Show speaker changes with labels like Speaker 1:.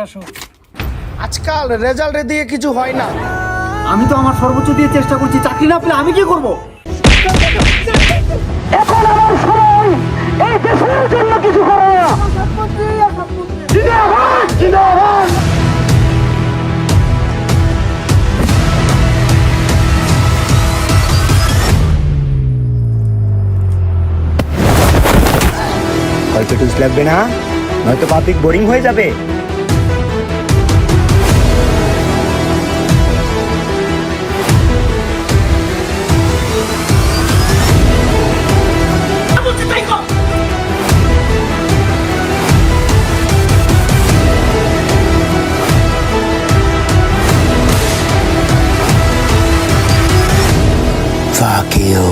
Speaker 1: আসো।
Speaker 2: আজকাল রেজাল্ট দিয়ে কিছু হয় না।
Speaker 3: আমি তো আমার সর্বোচ্চ দিয়ে চেষ্টা করছি, চাকরি না পেলে আমি কি করব?
Speaker 4: এখন আমার সময় এই দেশের জন্য কিছু করা। জিন্দাবাদ, জিন্দাবাদ।
Speaker 5: অল্প টুস লাগবে না, নয়তো পাবলিক বোরিং হয়ে যাবে। Fuck you.